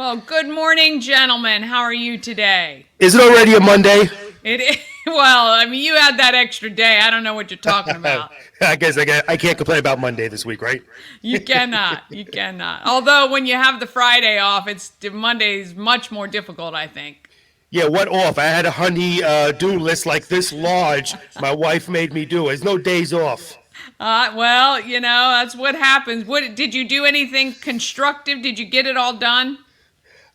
Well, good morning, gentlemen. How are you today? Is it already a Monday? It is. Well, I mean, you had that extra day. I don't know what you're talking about. I guess I can't complain about Monday this week, right? You cannot. You cannot. Although when you have the Friday off, Monday's much more difficult, I think. Yeah, what off? I had a honey do list like this large. My wife made me do. There's no days off. Well, that's what happens. What did you do anything constructive? Did you get it all done?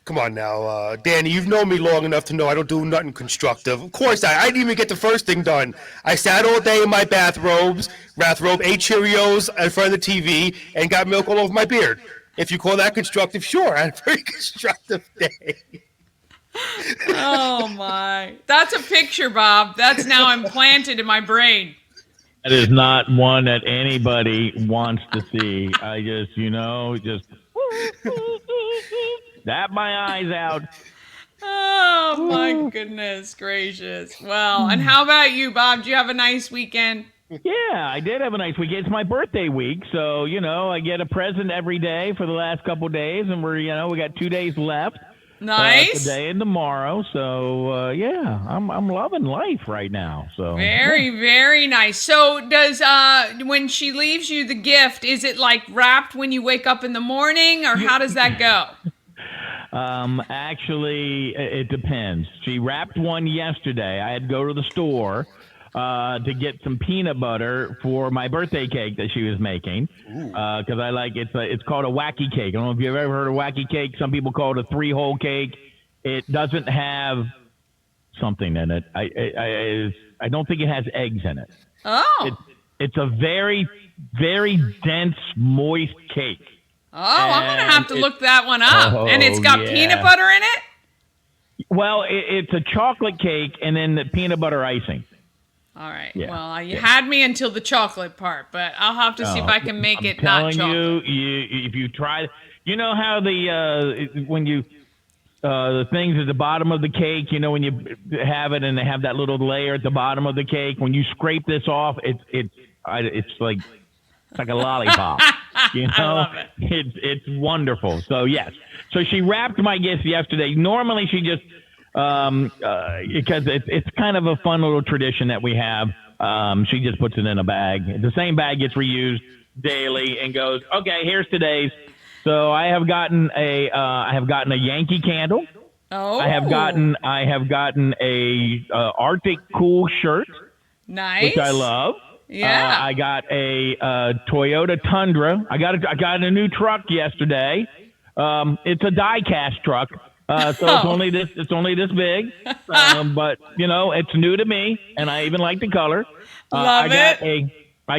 Come on now, Dani, you've known me long enough to know I don't do nothing constructive. Of course, I didn't even get the first thing done. I sat all day in my bathrobe, ate Cheerios in front of the TV, and got milk all over my beard. If you call that constructive, sure, I had a very constructive day. Oh, my. That's a picture, Bob. That's now implanted in my brain. That is not one that anybody wants to see. I just dab my eyes out. Oh, my goodness gracious. Well, and how about you, Bob? Did you have a nice weekend? Yeah, I did have a nice week. It's my birthday week, so, I get a present every day for the last couple of days, and we got 2 days left. Nice. Today and tomorrow, so, I'm loving life right now. So very, very nice. So does, when she leaves you the gift, is it like wrapped when you wake up in the morning, or how does that go? Actually, it depends. She wrapped one yesterday. I had to go to the store to get some peanut butter for my birthday cake that she was making. Because I like it's called a wacky cake. I don't know if you've ever heard of wacky cake. Some people call it a 3-hole cake. It doesn't have something in it. I don't think it has eggs in it. Oh. It's a very, very dense, moist cake. Oh, I'm going to have to look that one up. And it's got peanut butter in it? Well, it's a chocolate cake and then the peanut butter icing. All right. Yeah. Well, you had me until the chocolate part, but I'll have to see if I can make it not chocolate. I'm telling you, if you try, you know how the things at the bottom of the cake, when you have it and they have that little layer at the bottom of the cake, when you scrape this off, it's like a lollipop. I love it. It's wonderful. So yes. So she wrapped my gift yesterday. Normally she just because it's kind of a fun little tradition that we have. She just puts it in a bag. The same bag gets reused daily and goes, okay, here's today's. So I have gotten a Yankee candle. Oh. I have gotten a Arctic Cool shirt. Nice. Which I love. Yeah. I got a Toyota Tundra. I got a new truck yesterday. It's a die-cast truck. So it's only this big, but it's new to me, and I even like the color. I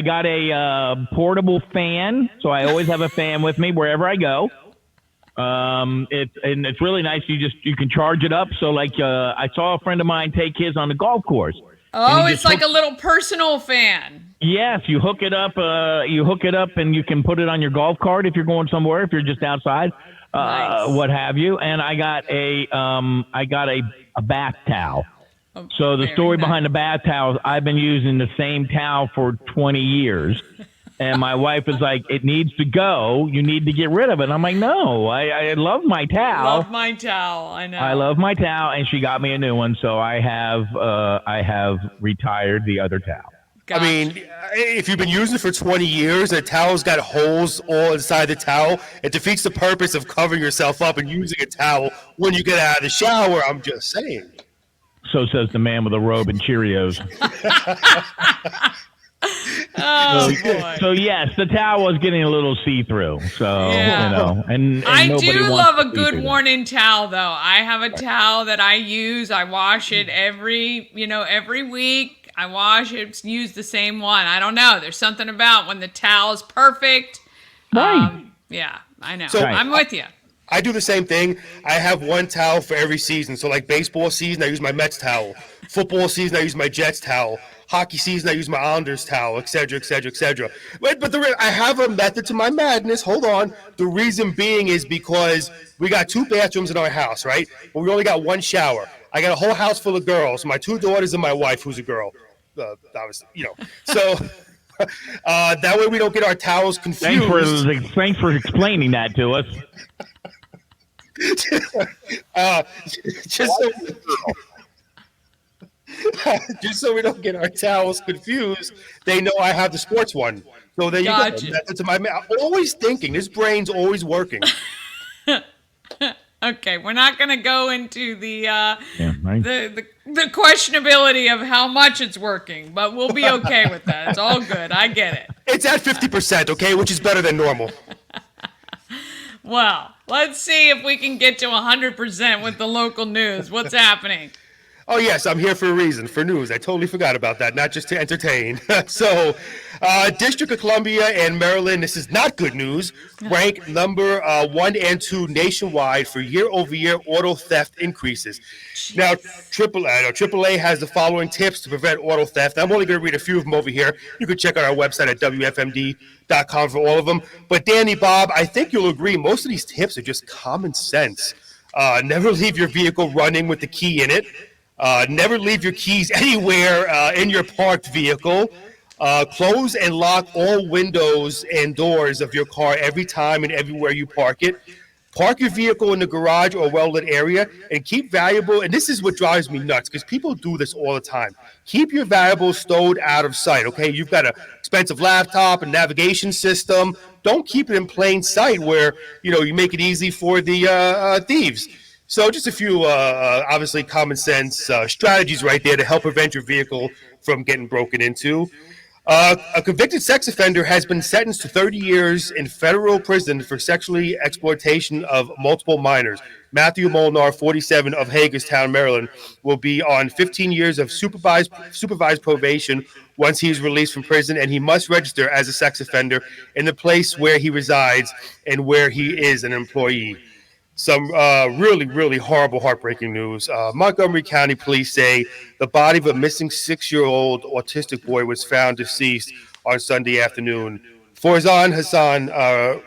got a portable fan, so I always have a fan with me wherever I go. It's really nice. You can charge it up. So I saw a friend of mine take his on the golf course. Oh, it's like a little personal fan. Yes, you hook it up. And you can put it on your golf cart if you're going somewhere. If you're just outside. Nice. What have you? And I got a bath towel. Oh, so the story behind the bath towel is I've been using the same towel for 20 years. And my wife is like, it needs to go. You need to get rid of it. And I'm like, no, I love my towel. Love my towel. I know. I love my towel. And she got me a new one. So I have retired the other towel. Gotcha. I mean, if you've been using it for 20 years, the towel's got holes all inside the towel. It defeats the purpose of covering yourself up and using a towel when you get out of the shower. I'm just saying. So says the man with a robe and Cheerios. Boy. So yes, the towel was getting a little see-through. So and I nobody do wants love a to good see-through worn-in towel, though. I have a towel that I use. I wash it every week. I wash it, use the same one. I don't know. There's something about when the towel is perfect. Right. Yeah, I know. So I'm with you. I do the same thing. I have one towel for every season. So like baseball season, I use my Mets towel. Football season, I use my Jets towel. Hockey season, I use my Islanders towel, et cetera, et cetera, et cetera. But I have a method to my madness. Hold on. The reason being is because we got 2 bathrooms in our house, right? But we only got 1 shower. I got a whole house full of girls. My 2 daughters and my wife, who's a girl. Obviously, So that way we don't get our towels confused. Thanks for explaining that to us. uh, just so just so we don't get our towels confused, they know I have the sports one. So there you Gotcha. go. That's I'm always thinking. This brain's always working. Okay, we're not gonna go into the right. the questionability of how much it's working, but we'll be okay with that. It's all good. I get it. It's at 50%, okay, which is better than normal. Well, let's see if we can get to 100% with the local news. What's happening? Oh, yes, I'm here for a reason, for news. I totally forgot about that, not just to entertain. So, District of Columbia and Maryland, this is not good news, rank number 1 and 2 nationwide for year-over-year auto theft increases. Now, AAA has the following tips to prevent auto theft. I'm only going to read a few of them over here. You can check out our website at WFMD.com for all of them. But Dani, Bob, I think you'll agree most of these tips are just common sense. Never leave your vehicle running with the key in it. Never leave your keys anywhere in your parked vehicle. Close and lock all windows and doors of your car every time and everywhere you park it. Park your vehicle in the garage or well-lit area and keep valuable, and this is what drives me nuts because people do this all the time. Keep your valuables stowed out of sight, okay? You've got an expensive laptop and navigation system. Don't keep it in plain sight where, you make it easy for the thieves. So just a few, obviously, common sense strategies right there to help prevent your vehicle from getting broken into. A convicted sex offender has been sentenced to 30 years in federal prison for sexually exploitation of multiple minors. Matthew Molnar, 47, of Hagerstown, Maryland, will be on 15 years of supervised probation once he is released from prison, and he must register as a sex offender in the place where he resides and where he is an employee. Some really, really horrible, heartbreaking news. Montgomery County police say the body of a missing 6-year-old autistic boy was found deceased on Sunday afternoon. Farzan Hassan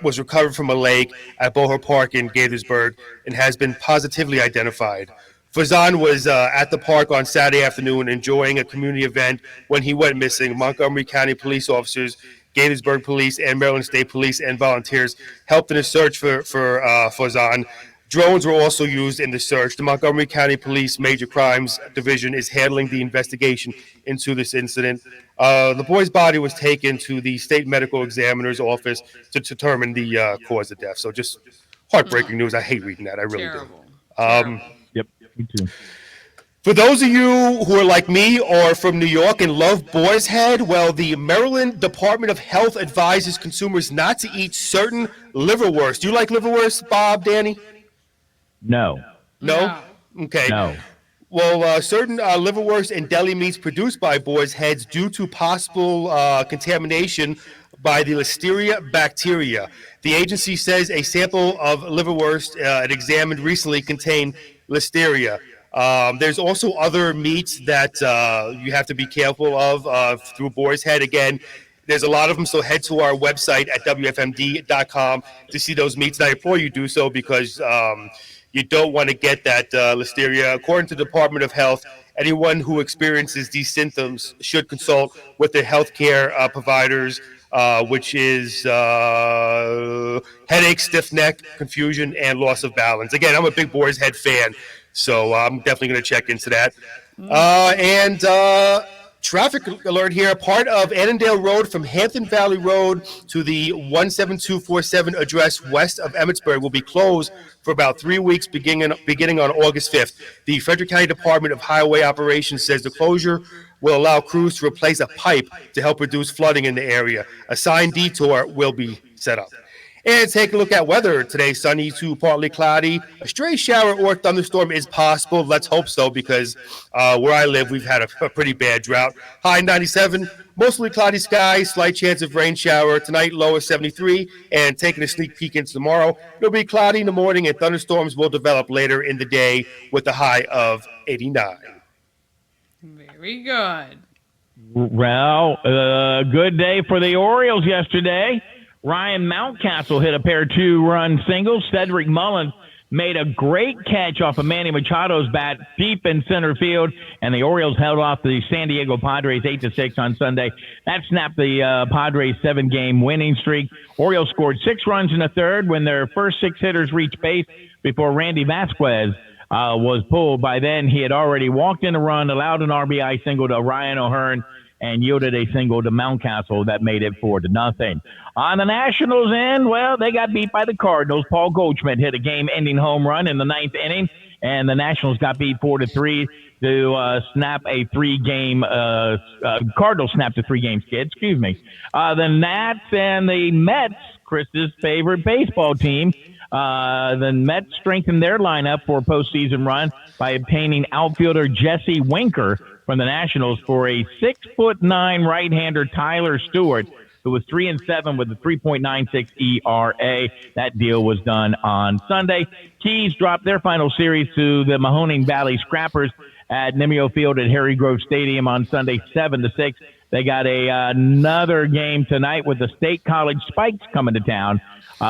was recovered from a lake at Boher Park in Gaithersburg and has been positively identified. Farzan was at the park on Saturday afternoon enjoying a community event when he went missing. Montgomery County police officers, Gaithersburg Police, and Maryland State Police and volunteers helped in the search for Farzan. Drones were also used in the search. The Montgomery County Police Major Crimes Division is handling the investigation into this incident. The boy's body was taken to the state medical examiner's office to determine the cause of death. So just heartbreaking news. I hate reading that. I really do. Yep, me too. For those of you who are like me or from New York and love Boar's Head, well, the Maryland Department of Health advises consumers not to eat certain liverwurst. Do you like liverwurst, Bob, Dani? No. No? Okay. No. Well, certain liverwurst and deli meats produced by Boar's Heads due to possible contamination by the Listeria bacteria. The agency says a sample of liverwurst it examined recently contained Listeria. There's also other meats that you have to be careful of through Boar's Head. Again, there's a lot of them, so head to our website at WFMD.com to see those meats. And I implore you do so because you don't want to get that Listeria. According to the Department of Health, anyone who experiences these symptoms should consult with their healthcare providers, which is headache, stiff neck, confusion, and loss of balance. Again, I'm a big Boar's Head fan. So I'm definitely going to check into that. And traffic alert here. Part of Annandale Road from Hampton Valley Road to the 17247 address west of Emmitsburg will be closed for about 3 weeks beginning on August 5th. The Frederick County Department of Highway Operations says the closure will allow crews to replace a pipe to help reduce flooding in the area. A signed detour will be set up. And take a look at weather today. Sunny to partly cloudy. A stray shower or thunderstorm is possible. Let's hope so, because where I live, we've had a pretty bad drought. High 97, mostly cloudy skies, slight chance of rain shower. Tonight, low of 73. And taking a sneak peek into tomorrow, it'll be cloudy in the morning, and thunderstorms will develop later in the day with a high of 89. Very good. Well, good day for the Orioles yesterday. Ryan Mountcastle hit a pair of 2-run singles. Cedric Mullins made a great catch off of Manny Machado's bat deep in center field, and the Orioles held off the San Diego Padres 8-6 on Sunday. That snapped the Padres 7-game winning streak. Orioles scored 6 runs in the third when their first 6 hitters reached base before Randy Vasquez was pulled. By then, he had already walked in a run, allowed an RBI single to Ryan O'Hearn, and yielded a single to Mountcastle that made it 4-0. On the Nationals end, well, they got beat by the Cardinals. Paul Goldschmidt hit a game-ending home run in the 9th inning, and the Nationals got beat 4-3 to snap a 3-game Cardinals snapped a 3-game skid. Excuse me. The Nats and the Mets, Chris's favorite baseball team. The Mets strengthened their lineup for a postseason run by obtaining outfielder Jesse Winker from the Nationals for a 6'9" right-hander Tyler Stewart, who was 3-7 with a 3.96 ERA. That deal was done on Sunday. Keys dropped their final series to the Mahoning Valley Scrappers at Nimio Field at Harry Grove Stadium on Sunday, 7-6. They got another game tonight with the State College Spikes coming to town.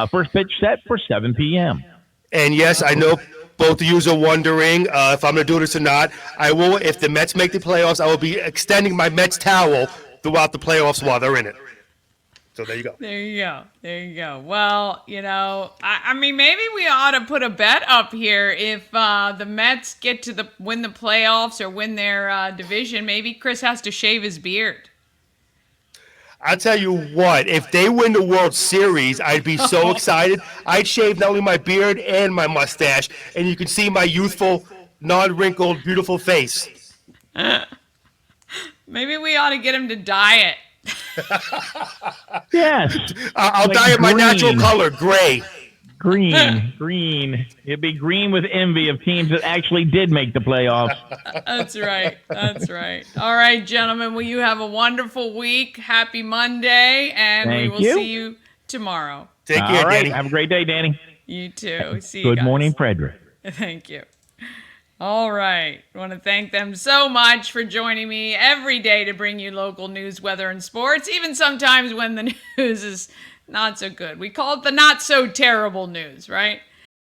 First pitch set for 7 p.m. And yes, I know both of you are wondering if I'm going to do this or not. I will. If the Mets make the playoffs, I will be extending my Mets towel throughout the playoffs while they're in it. So there you go. There you go. Well, I mean, maybe we ought to put a bet up here. If the Mets get to win the playoffs or win their division, maybe Chris has to shave his beard. I'll tell you what, if they win the World Series, I'd be so excited. I'd shave not only my beard and my mustache, and you can see my youthful, non-wrinkled, beautiful face. Maybe we ought to get him to dye it. Yes. I'll dye it my natural color, gray. Green. It'd be green with envy of teams that actually did make the playoffs. That's right. All right, gentlemen. Well, you have a wonderful week. Happy Monday, and we will see you tomorrow. Take care, All right. Dani. Have a great day, Dani. You too. See you guys. Good morning, Frederick. Thank you. All right. I want to thank them so much for joining me every day to bring you local news, weather, and sports, even sometimes when the news is not so good. We call it the not so terrible news, right?